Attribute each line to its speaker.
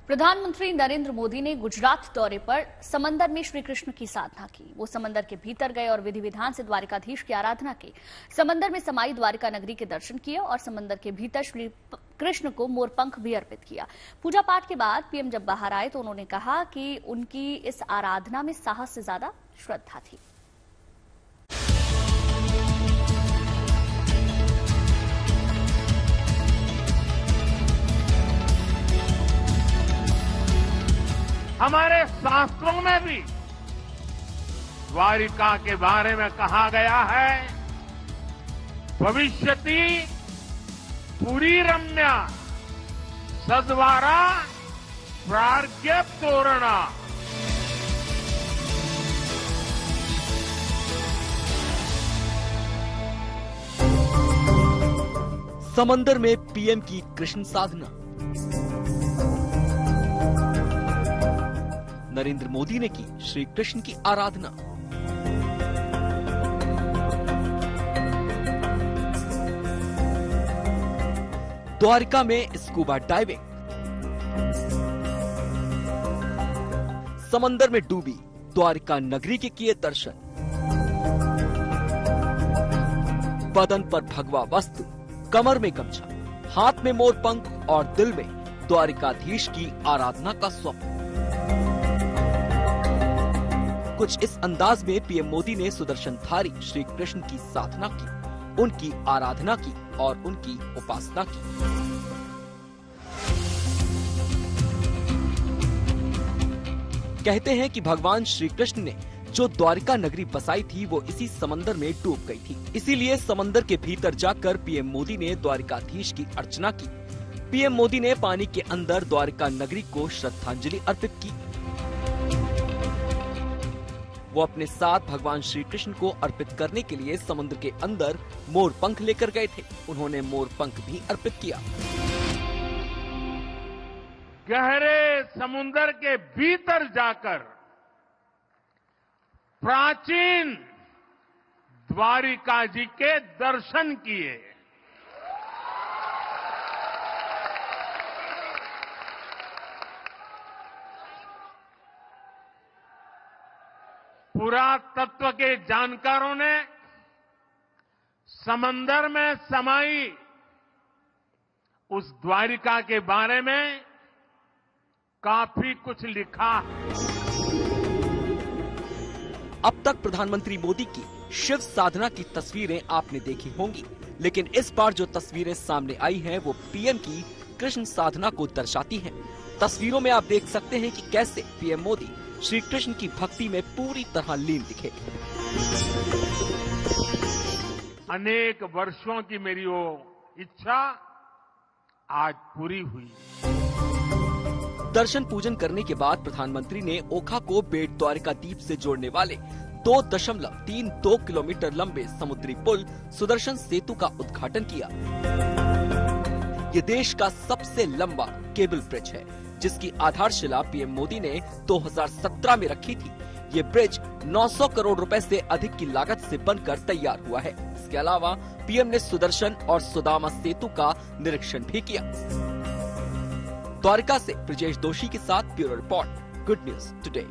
Speaker 1: प्रधानमंत्री नरेंद्र मोदी ने गुजरात दौरे पर समंदर में श्री कृष्ण की साधना की। वो समंदर के भीतर गए और विधि विधान से द्वारिकाधीश की आराधना की। समंदर में समाई द्वारिका नगरी के दर्शन किए और समंदर के भीतर श्री कृष्ण को मोरपंख भी अर्पित किया। पूजा पाठ के बाद पीएम जब बाहर आए तो उन्होंने कहा कि उनकी इस आराधना में साहस से ज्यादा श्रद्धा थी।
Speaker 2: हमारे शास्त्रों में भी द्वारिका के बारे में कहा गया है, भविष्यति पुरी रम्या सद्वारा प्राज्ञ तोरणा।
Speaker 3: समंदर में पीएम की कृष्ण साधना। नरेंद्र मोदी ने की श्री कृष्ण की आराधना। द्वारिका में स्कूबा डाइविंग। समंदर में डूबी द्वारिका नगरी के किए दर्शन। बदन पर भगवा वस्त्र, कमर में गमछा, हाथ में मोरपंख और दिल में द्वारिकाधीश की आराधना का स्वप्न। कुछ इस अंदाज में पीएम मोदी ने सुदर्शनधारी श्री कृष्ण की साधना की, उनकी आराधना की और उनकी उपासना की। कहते हैं कि भगवान श्री कृष्ण ने जो द्वारिका नगरी बसाई थी वो इसी समंदर में डूब गई थी। इसीलिए समंदर के भीतर जाकर पीएम मोदी ने द्वारिकाधीश की अर्चना की। पीएम मोदी ने पानी के अंदर द्वारिका नगरी को श्रद्धांजलि अर्पित की। वो अपने साथ भगवान श्री कृष्ण को अर्पित करने के लिए समुद्र के अंदर मोरपंख लेकर गए थे। उन्होंने मोरपंख भी अर्पित किया।
Speaker 2: गहरे समुद्र के भीतर जाकर प्राचीन द्वारिका जी के दर्शन किए। पुरातत्व के जानकारों ने समंदर में समाई उस द्वारिका के बारे में काफी कुछ लिखा है।
Speaker 3: अब तक प्रधानमंत्री मोदी की शिव साधना की तस्वीरें आपने देखी होंगी, लेकिन इस बार जो तस्वीरें सामने आई हैं वो पीएम की कृष्ण साधना को दर्शाती हैं। तस्वीरों में आप देख सकते हैं कि कैसे पीएम मोदी श्री कृष्ण की भक्ति में पूरी तरह लीन दिखे।
Speaker 2: अनेक वर्षों की मेरी वो इच्छा आज पूरी हुई।
Speaker 3: दर्शन पूजन करने के बाद प्रधानमंत्री ने ओखा को बेट द्वारिका द्वीप से जोड़ने वाले 2.32 किलोमीटर लंबे समुद्री पुल सुदर्शन सेतु का उद्घाटन किया। ये देश का सबसे लंबा केबल ब्रिज है, जिसकी आधारशिला पीएम मोदी ने 2017 में रखी थी। ये ब्रिज 900 करोड़ रुपए से अधिक की लागत से बनकर तैयार हुआ है। इसके अलावा पीएम ने सुदर्शन और सुदामा सेतु का निरीक्षण भी किया। द्वारिका से ब्रजेश दोषी के साथ bureau report, good news today.